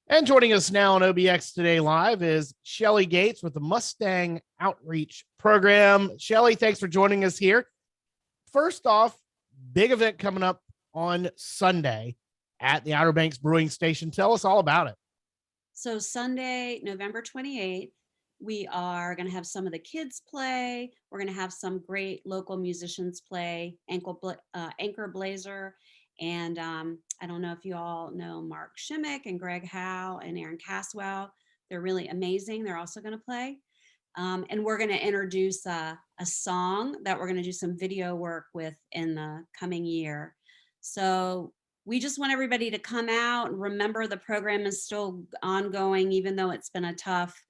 And joining us now on OBX Today Live is Shelli Gates with the Mustang Outreach Program. Shelli, thanks for joining us here. First off, big event coming up on Sunday at the Outer Banks Brewing Station. Tell us all about it. So Sunday, November 28th, we are going to have some of the kids play. We're going to have some great local musicians play, Anchor Blazer. And I don't know if you all know Mark Shimmick and Greg Howe and Aaron Caswell. They're really amazing. They're also going to play. And we're going to introduce a song that we're going to do some video work with in the coming year. So we just want everybody to come out and remember the program is still ongoing, even though it's been a tough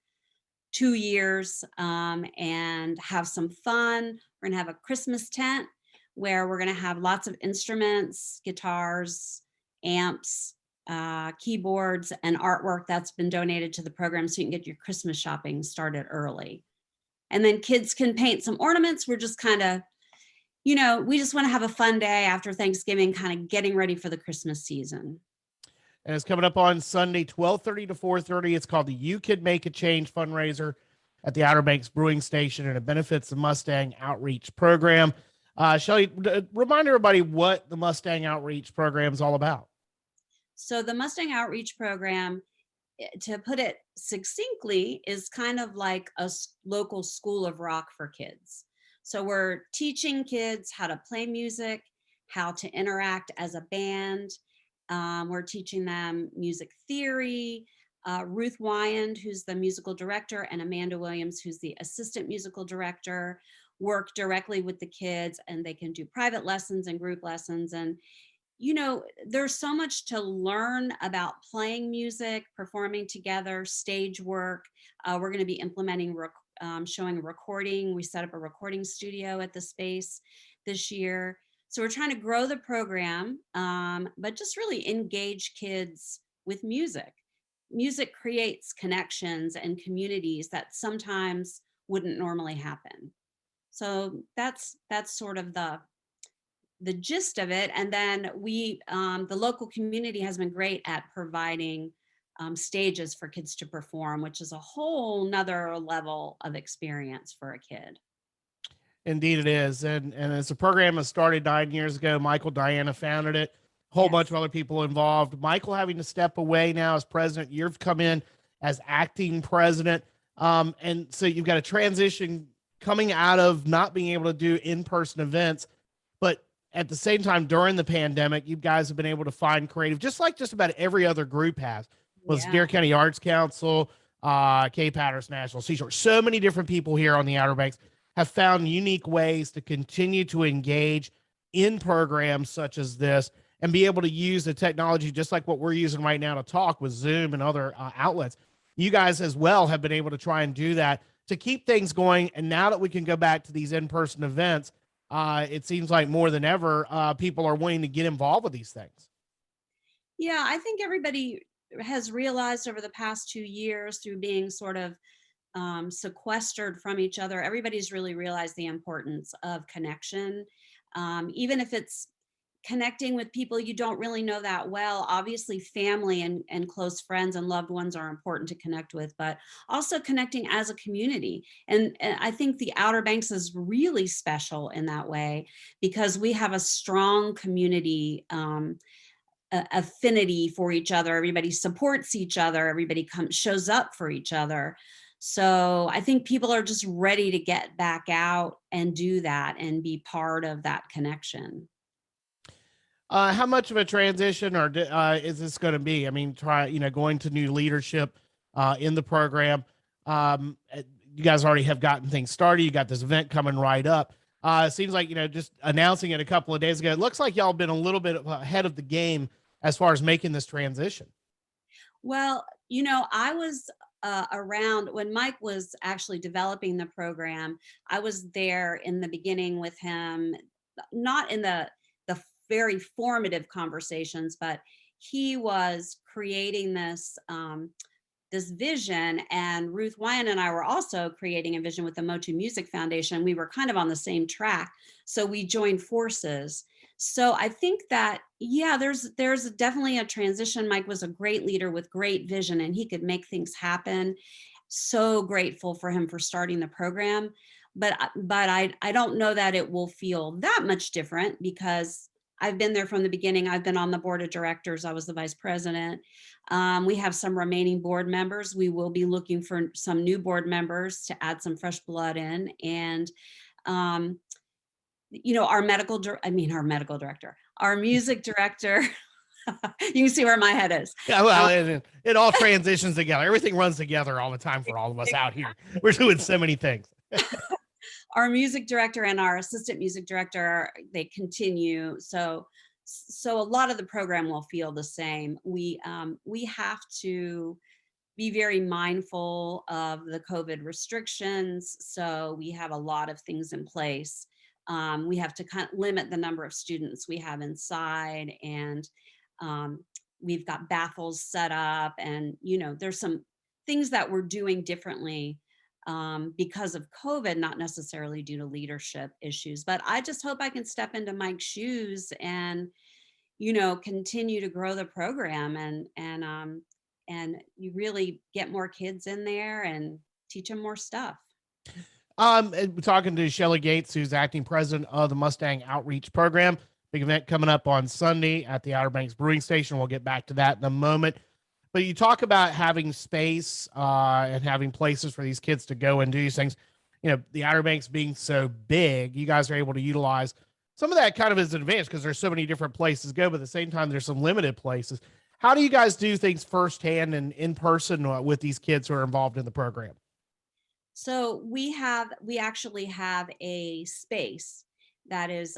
2 years, and have some fun. We're gonna have a Christmas tent where we're gonna have lots of instruments, guitars, amps, keyboards, and artwork that's been donated to the program so you can get your Christmas shopping started early. And then kids can paint some ornaments. We're just kind of, we just want to have a fun day after Thanksgiving, kind of getting ready for the Christmas season. And it's coming up on Sunday, 12:30 to 4:30. It's called the You Could Make a Change fundraiser at the Outer Banks Brewing Station, and it benefits the Mustang Outreach Program. Shelli, remind everybody what the Mustang Outreach Program is all about. So the Mustang Outreach Program, to put it succinctly, is kind of like a local school of rock for kids. So we're teaching kids how to play music, how to interact as a band. We're teaching them music theory. Ruth Wyand, who's the musical director, and Amanda Williams, who's the assistant musical director, work directly with the kids, and they can do private lessons and group lessons. And there's so much to learn about playing music, performing together, stage work. We're going to be implementing, showing recording. We set up a recording studio at the space this year. So we're trying to grow the program, but just really engage kids with music. Music creates connections and communities that sometimes wouldn't normally happen. So that's sort of the gist of it. And then the local community has been great at providing stages for kids to perform, which is a whole nother level of experience for a kid. Indeed, it is. And it's a program that started 9 years ago. Michael, Diana founded it. A whole bunch of other people involved. Michael having to step away now as president. You've come in as acting president. And so you've got a transition coming out of not being able to do in-person events. But at the same time, during the pandemic, you guys have been able to find creative, just like just about every other group has. Was Dare County Arts Council, Cape Hatteras National Seashore. So many different people here on the Outer Banks have found unique ways to continue to engage in programs such as this and be able to use the technology just like what we're using right now to talk with Zoom and other outlets. You guys as well have been able to try and do that to keep things going. And now that we can go back to these in-person events, it seems like more than ever, people are wanting to get involved with these things. Yeah, I think everybody has realized over the past 2 years, through being sort of sequestered from each other, everybody's really realized the importance of connection. Even if it's connecting with people you don't really know that well. Obviously, family and close friends and loved ones are important to connect with, but also connecting as a community. And I think the Outer Banks is really special in that way because we have a strong community affinity for each other. Everybody supports each other. Everybody shows up for each other. So I think people are just ready to get back out and do that and be part of that connection. How much of a transition or is this going to be? I mean, going to new leadership in the program. You guys already have gotten things started. You got this event coming right up. It seems like, just announcing it a couple of days ago, it looks like y'all been a little bit ahead of the game as far as making this transition. Well, I was around when Mike was actually developing the program. I was there in the beginning with him, not in the very formative conversations, but he was creating this vision, and Ruth Wyand and I were also creating a vision with the Motu Music Foundation. We were kind of on the same track, so we joined forces. So I think that, yeah, there's definitely a transition. Mike was a great leader with great vision, and he could make things happen. So grateful for him for starting the program. But I don't know that it will feel that much different, because I've been there from the beginning. I've been on the board of directors. I was the vice president. We have some remaining board members. We will be looking for some new board members to add some fresh blood in. And um, our our medical director, our music director, you can see where my head is. Yeah, well, it all transitions together. Everything runs together all the time for all of us out here. We're doing so many things. Our music director and our assistant music director, they continue. So a lot of the program will feel the same. We have to be very mindful of the COVID restrictions. So we have a lot of things in place. We have to kind of limit the number of students we have inside, and um, we've got baffles set up, and there's some things that we're doing differently because of COVID, not necessarily due to leadership issues. But I just hope I can step into Mike's shoes and continue to grow the program, and you really get more kids in there and teach them more stuff. And we're talking to Shelli Gates, who's acting president of the Mustang Outreach Program. Big event coming up on Sunday at the Outer Banks Brewing Station. We'll get back to that in a moment. But you talk about having space and having places for these kids to go and do these things. The Outer Banks being so big, you guys are able to utilize some of that kind of as an advantage because there's so many different places to go, but at the same time, there's some limited places. How do you guys do things firsthand and in person with these kids who are involved in the program? So we actually have a space that is,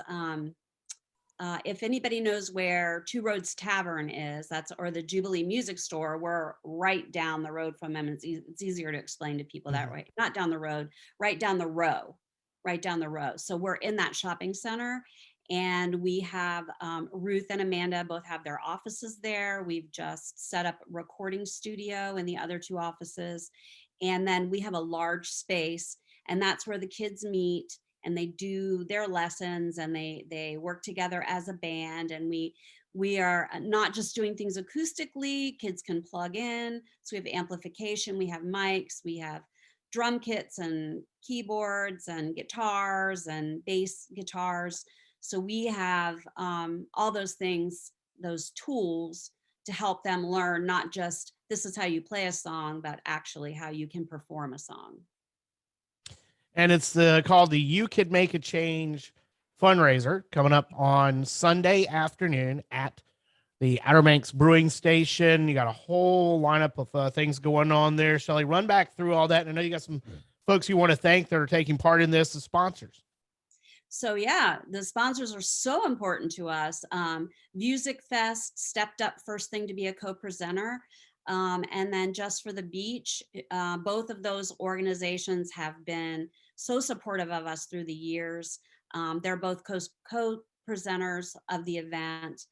if anybody knows where Two Roads Tavern is, or the Jubilee Music Store, we're right down the road from them. It's easier to explain to people that way. Not down the road, right down the row, right down the row. So we're in that shopping center, and we have Ruth and Amanda both have their offices there. We've just set up a recording studio in the other two offices. And then we have a large space, and that's where the kids meet and they do their lessons, and they work together as a band. And we are not just doing things acoustically. Kids can plug in. So we have amplification, we have mics, we have drum kits and keyboards and guitars and bass guitars. So we have all those things, those tools to help them learn, not just this is how you play a song, but actually how you can perform a song. And it's called the You Can Make a Change fundraiser coming up on Sunday afternoon at the Outer Banks Brewing Station. You got a whole lineup of things going on there. Shelli, run back through all that. And I know you got some folks you want to thank that are taking part in this, the sponsors. So yeah, the sponsors are so important to us. Music Fest stepped up first thing to be a co-presenter. And then Just for the Beach, both of those organizations have been so supportive of us through the years. They're both co-presenters of the event.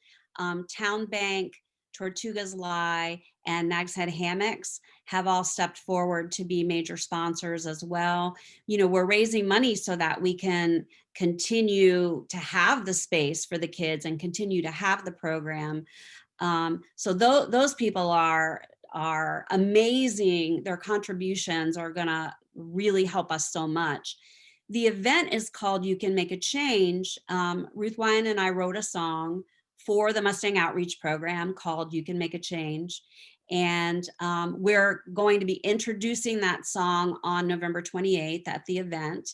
Town Bank, Tortugas Lie, and Nag's Head Hammocks have all stepped forward to be major sponsors as well. We're raising money so that we can continue to have the space for the kids and continue to have the program. So those people are amazing. Their contributions are gonna really help us so much. The event is called You Can Make a Change. Ruth Wyan and I wrote a song for the Mustang Outreach Program called You Can Make a Change. And we're going to be introducing that song on November 28th at the event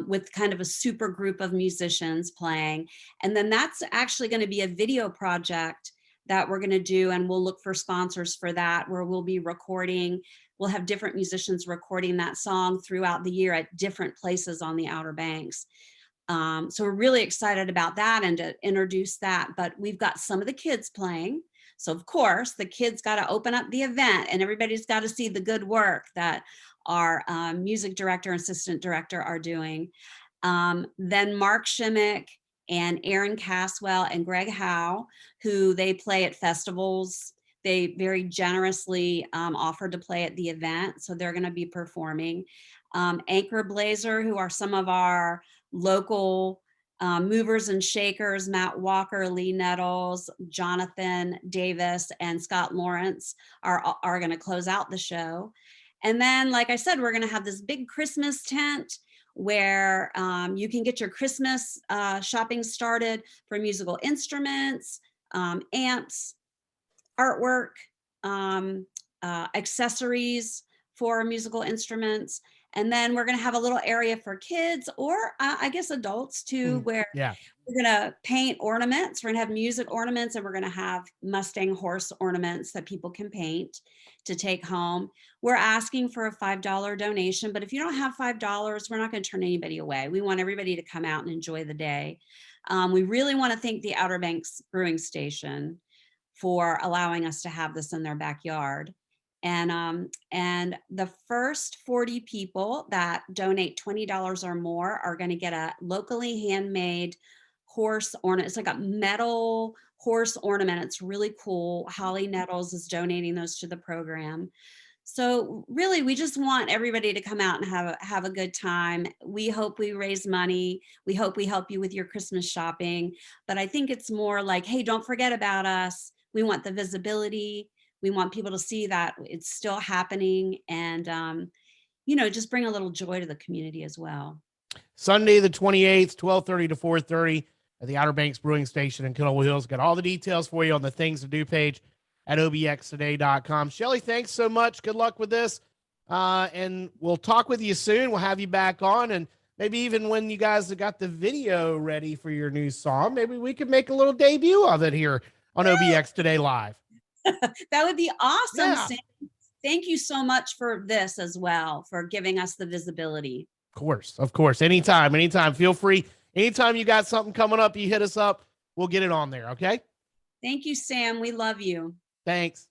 with kind of a super group of musicians playing. And then that's actually going to be a video project that we're going to do, and we'll look for sponsors for that, where we'll be recording. We'll have different musicians recording that song throughout the year at different places on the Outer Banks. So we're really excited about that and to introduce that. But we've got some of the kids playing. So of course, the kids got to open up the event, and everybody's got to see the good work that our music director and assistant director are doing. Then Mark Shimmick and Aaron Caswell and Greg Howe, who they play at festivals. They very generously offered to play at the event, so they're going to be performing. Anchor Blazer, who are some of our local Movers and Shakers, Matt Walker, Lee Nettles, Jonathan Davis, and Scott Lawrence are going to close out the show. And then, like I said, we're going to have this big Christmas tent where you can get your Christmas shopping started for musical instruments, amps, artwork, accessories for musical instruments. And then we're going to have a little area for kids, or I guess adults too, where we're going to paint ornaments. We're going to have music ornaments, and we're going to have Mustang horse ornaments that people can paint to take home. We're asking for a $5 donation, but if you don't have $5, we're not going to turn anybody away. We want everybody to come out and enjoy the day. We really want to thank the Outer Banks Brewing Station for allowing us to have this in their backyard. And the first 40 people that donate $20 or more are going to get a locally handmade horse ornament. It's like a metal horse ornament. It's really cool. Holly Nettles is donating those to the program. So really, we just want everybody to come out and have a good time. We hope we raise money. We hope we help you with your Christmas shopping. But I think it's more like, hey, don't forget about us. We want the visibility. We want people to see that it's still happening, and just bring a little joy to the community as well. Sunday the 28th, 12:30 to 4:30 at the Outer Banks Brewing Station in Kettle Hills. Got all the details for you on the Things to Do page at obxtoday.com. Shelli, thanks so much. Good luck with this. And we'll talk with you soon. We'll have you back on, and maybe even when you guys have got the video ready for your new song, maybe we could make a little debut of it here on OBX Today Live. That would be awesome, Yeah. Sam. Thank you so much for this as well, for giving us the visibility. Of course. Anytime. Feel free. Anytime you got something coming up, you hit us up. We'll get it on there, okay? Thank you, Sam. We love you. Thanks.